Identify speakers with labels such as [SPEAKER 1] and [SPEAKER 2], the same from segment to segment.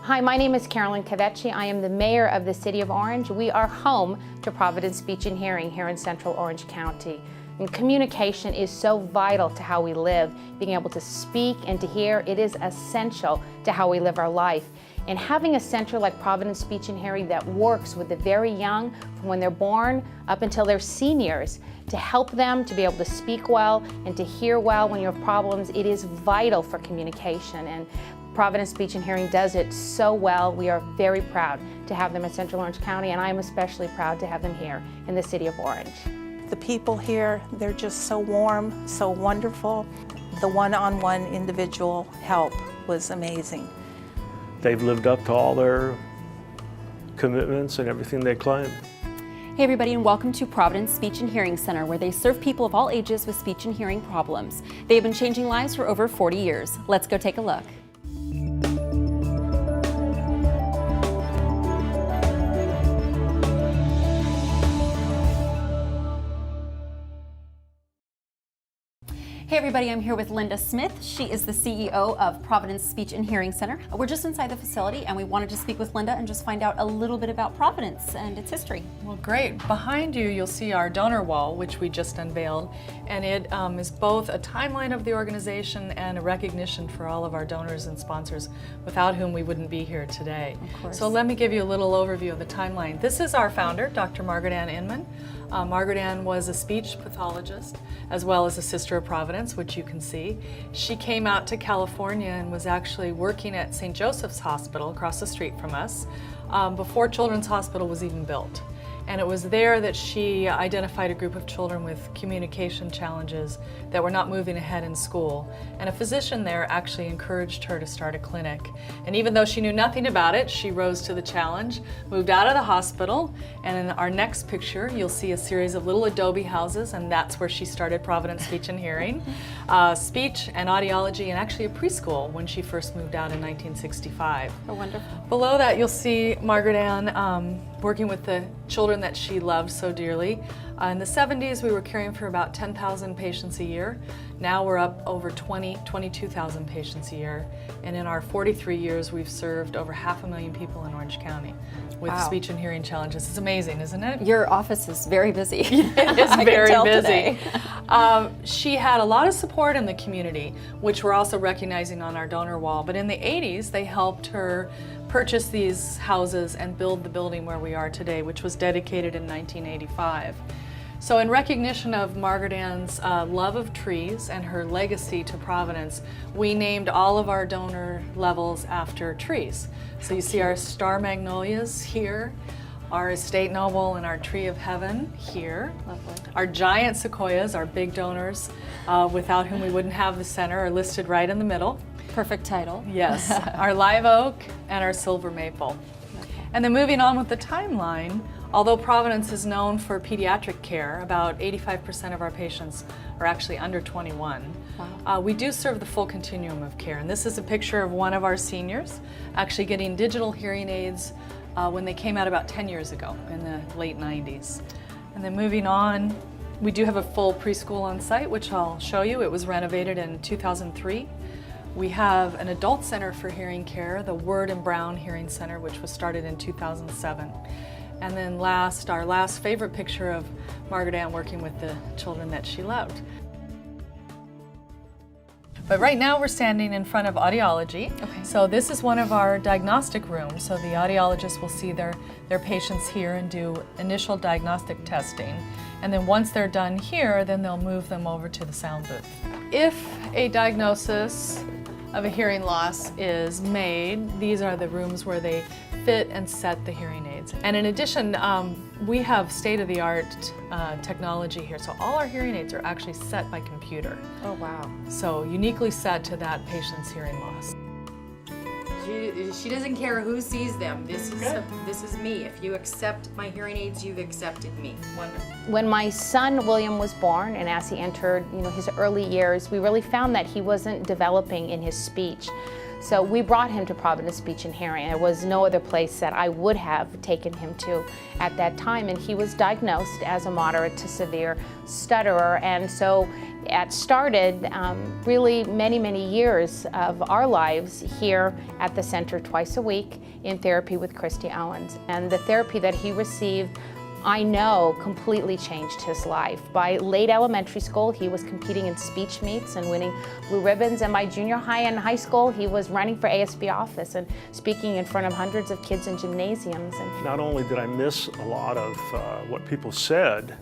[SPEAKER 1] Hi, my name is Carolyn Cavecci. I am the mayor of the City of Orange. We are home to Providence Speech and Hearing here in Central Orange County. And communication is so vital to how we live. Being able to speak and to hear, it is essential to how we live our life. And having a center like Providence Speech and Hearing that works with the very young, from when they're born up until they're seniors, to help them to be able to speak well and to hear well when you have problems, it is vital for communication. And Providence Speech and Hearing does it so well. We are very proud to have them in Central Orange County, and I am especially proud to have them here in the City of Orange.
[SPEAKER 2] The people here, they're just so warm, so wonderful. The one-on-one individual help was amazing.
[SPEAKER 3] They've lived up to all their commitments and everything they claim.
[SPEAKER 4] Hey everybody, and welcome to Providence Speech and Hearing Center, where they serve people of all ages with speech and hearing problems. They have been changing lives for over 40 years. Let's go take a look. Hey everybody, I'm here with Linda Smith. She is the CEO of Providence Speech and Hearing Center. We're just inside the facility and we wanted to speak with Linda and just find out a little bit about Providence and its history.
[SPEAKER 5] Well, great. Behind you, you'll see our donor wall, which we just unveiled, and it is both a timeline of the organization and a recognition for all of our donors and sponsors, without whom we wouldn't be here today.
[SPEAKER 4] Of course.
[SPEAKER 5] So let me give you a little overview of the timeline. This is our founder, Dr. Margaret Ann Inman. Margaret Ann was a speech pathologist as well as a Sister of Providence, which you can see. She came out to California and was actually working at St. Joseph's Hospital across the street from us before Children's Hospital was even built. And it was there that she identified a group of children with communication challenges that were not moving ahead in school. And a physician there actually encouraged her to start a clinic. And even though she knew nothing about it, she rose to the challenge, moved out of the hospital, and in our next picture, you'll see a series of little adobe houses, and that's where she started Providence Speech and Hearing, speech and audiology, and actually a preschool when she first moved out in 1965.
[SPEAKER 4] Oh, wonderful.
[SPEAKER 5] Below that, you'll see Margaret Ann working with the children that she loved so dearly. In the 70s, we were caring for about 10,000 patients a year. Now we're up over 22,000 patients a year. And in our 43 years, we've served over 500,000 people in Orange County with speech and hearing challenges. It's amazing, isn't it?
[SPEAKER 4] Your office is very busy.
[SPEAKER 5] It is very busy. She had a lot of support in the community, which we're also recognizing on our donor wall. But in the 80s, they helped her purchase these houses and build the building where we are today, which was dedicated in 1985. So in recognition of Margaret Ann's love of trees and her legacy to Providence, we named all of our donor levels after trees. So you see our star magnolias here, our estate noble and our tree of heaven here.
[SPEAKER 4] Lovely.
[SPEAKER 5] Our giant sequoias, our big donors, without whom we wouldn't have the center, are listed right in the middle.
[SPEAKER 4] Perfect title.
[SPEAKER 5] Yes, our live oak and our silver maple.
[SPEAKER 4] Okay.
[SPEAKER 5] And then moving on with the timeline, although Providence is known for pediatric care, about 85% of our patients are actually under 21.
[SPEAKER 4] Wow.
[SPEAKER 5] We do serve the full continuum of care. And this is a picture of one of our seniors actually getting digital hearing aids when they came out about 10 years ago in the late 90s. And then moving on, we do have a full preschool on site, which I'll show you. It was renovated in 2003. We have an adult center for hearing care, the Word and Brown Hearing Center, which was started in 2007. And then last, our last favorite picture of Margaret Ann working with the children that she loved. But right now we're standing in front of audiology.
[SPEAKER 4] Okay.
[SPEAKER 5] So this is one of our diagnostic rooms. So the audiologists will see their patients here and do initial diagnostic testing. And then once they're done here, then they'll move them over to the sound booth. If a diagnosis of a hearing loss is made, these are the rooms where they fit and set the hearing aids. And in addition, we have state-of-the-art technology here. So all our hearing aids are actually set by computer.
[SPEAKER 4] Oh, wow.
[SPEAKER 5] So uniquely set to that patient's hearing loss.
[SPEAKER 6] She doesn't care who sees them. This is me. If you accept my hearing aids, you've accepted me.
[SPEAKER 5] Wonderful.
[SPEAKER 1] When my son William was born, and as he entered his early years, we really found that he wasn't developing in his speech. So we brought him to Providence Speech and Hearing. There was no other place that I would have taken him to at that time, and he was diagnosed as a moderate to severe stutterer. And so It started really many years of our lives here at the center twice a week in therapy with Christy Owens. And the therapy that he received, I know, completely changed his life. By late elementary school, he was competing in speech meets and winning blue ribbons. And by junior high and high school, he was running for ASB office and speaking in front of hundreds of kids in gymnasiums. And
[SPEAKER 3] not only did I miss a lot of what people said,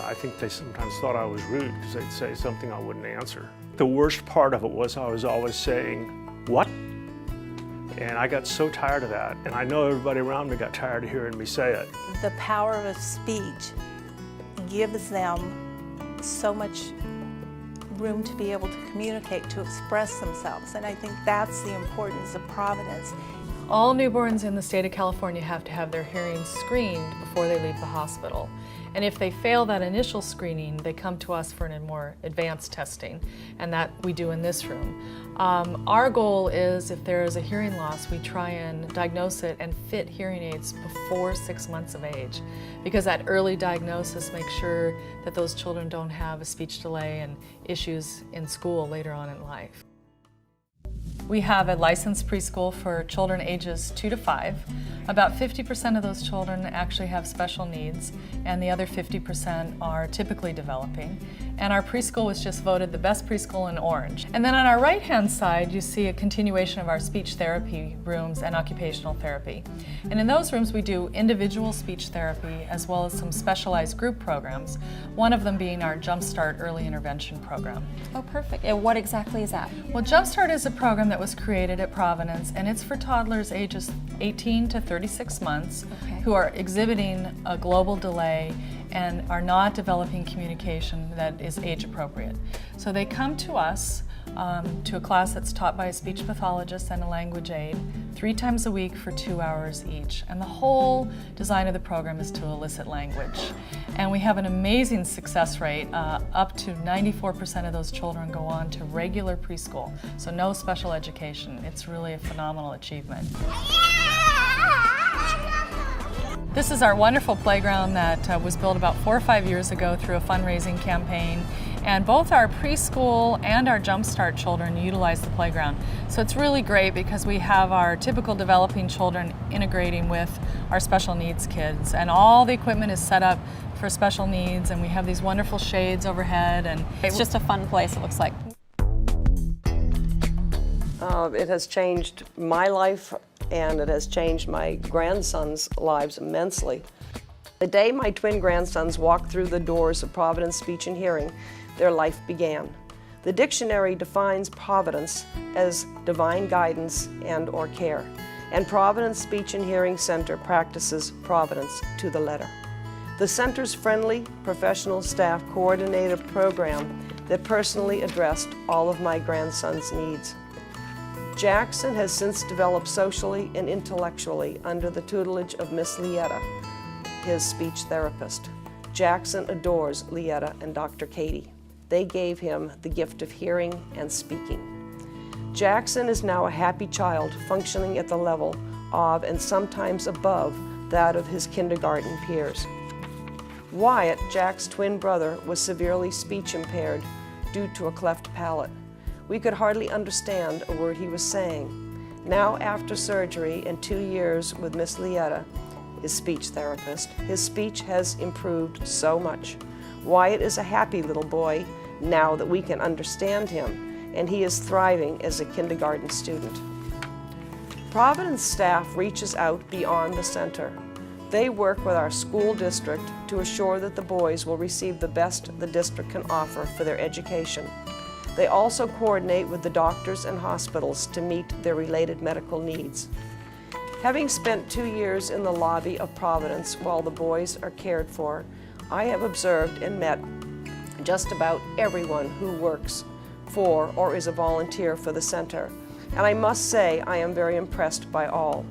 [SPEAKER 3] I think they sometimes thought I was rude because they'd say something I wouldn't answer. The worst part of it was I was always saying, "What?" And I got so tired of that, and I know everybody around me got tired of hearing me say it.
[SPEAKER 2] The power of speech gives them so much room to be able to communicate, to express themselves, and I think that's the importance of Providence.
[SPEAKER 5] All newborns in the state of California have to have their hearing screened before they leave the hospital. And if they fail that initial screening, they come to us for a more advanced testing, and that we do in this room. Our goal is, if there is a hearing loss, we try and diagnose it and fit hearing aids before 6 months of age, because that early diagnosis makes sure that those children don't have a speech delay and issues in school later on in life. We have a licensed preschool for children ages 2 to 5. About 50% of those children actually have special needs, and the other 50% are typically developing. And our preschool was just voted the best preschool in Orange. And then on our right-hand side, you see a continuation of our speech therapy rooms and occupational therapy. And in those rooms, we do individual speech therapy as well as some specialized group programs, one of them being our Jumpstart Early Intervention program.
[SPEAKER 4] Oh, perfect. And what exactly is that?
[SPEAKER 5] Well, Jumpstart is a program that was created at Providence, and it's for toddlers ages 18 to 36 months who are exhibiting a global delay and are not developing communication that is age appropriate. So they come to us, to a class that's taught by a speech pathologist and a language aide 3 times a week for 2 hours each. And the whole design of the program is to elicit language. And we have an amazing success rate. Up to 94% of those children go on to regular preschool, so no special education. It's really a phenomenal achievement. This is our wonderful playground that was built about 4 or 5 years ago through a fundraising campaign. And both our preschool and our Jumpstart children utilize the playground. So it's really great because we have our typical developing children integrating with our special needs kids. And all the equipment is set up for special needs, and we have these wonderful shades overhead. And
[SPEAKER 4] It's just a fun place, it looks like.
[SPEAKER 7] It has changed my life, and it has changed my grandsons' lives immensely. The day my twin grandsons walked through the doors of Providence Speech and Hearing, their life began. The dictionary defines Providence as divine guidance and/or care, and Providence Speech and Hearing Center practices Providence to the letter. The center's friendly, professional staff coordinated a program that personally addressed all of my grandsons' needs. Jackson has since developed socially and intellectually under the tutelage of Miss Lietta, his speech therapist. Jackson adores Lietta and Dr. Katie. They gave him the gift of hearing and speaking. Jackson is now a happy child, functioning at the level of and sometimes above that of his kindergarten peers. Wyatt, Jack's twin brother, was severely speech impaired due to a cleft palate. We could hardly understand a word he was saying. Now, after surgery and 2 years with Miss Lietta, his speech therapist, his speech has improved so much. Wyatt is a happy little boy now that we can understand him, and he is thriving as a kindergarten student. Providence staff reaches out beyond the center. They work with our school district to assure that the boys will receive the best the district can offer for their education. They also coordinate with the doctors and hospitals to meet their related medical needs. Having spent 2 years in the lobby of Providence while the boys are cared for, I have observed and met just about everyone who works for or is a volunteer for the center. And I must say I am very impressed by all.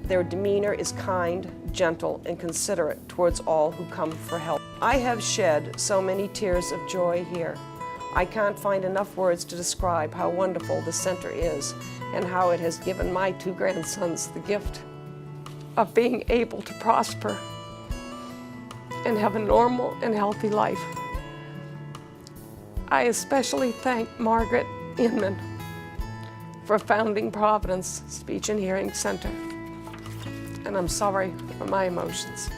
[SPEAKER 7] Their demeanor is kind, gentle, and considerate towards all who come for help. I have shed so many tears of joy here. I can't find enough words to describe how wonderful the center is and how it has given my 2 grandsons the gift of being able to prosper and have a normal and healthy life. I especially thank Margaret Inman for founding Providence Speech and Hearing Center. And I'm sorry for my emotions,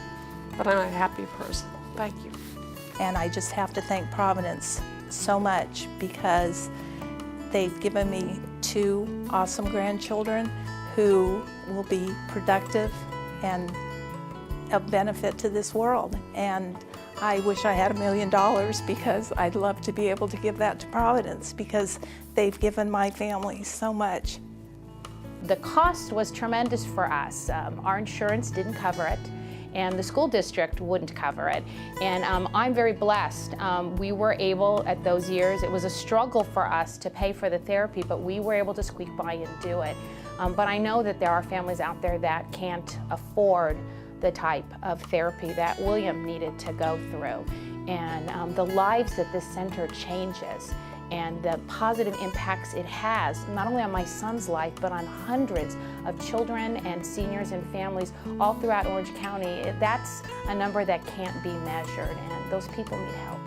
[SPEAKER 7] but I'm a happy person. Thank you.
[SPEAKER 2] And I just have to thank Providence so much because they've given me 2 awesome grandchildren who will be productive and of benefit to this world. And I wish I had $1 million because I'd love to be able to give that to Providence because they've given my family so much.
[SPEAKER 1] The cost was tremendous for us. Our insurance didn't cover it, and the school district wouldn't cover it. And I'm very blessed. We were able, at those years, it was a struggle for us to pay for the therapy, but we were able to squeak by and do it. But I know that there are families out there that can't afford the type of therapy that William needed to go through. And the lives that this center changes and the positive impacts it has, not only on my son's life, but on hundreds of children and seniors and families all throughout Orange County. That's a number that can't be measured, and those people need help.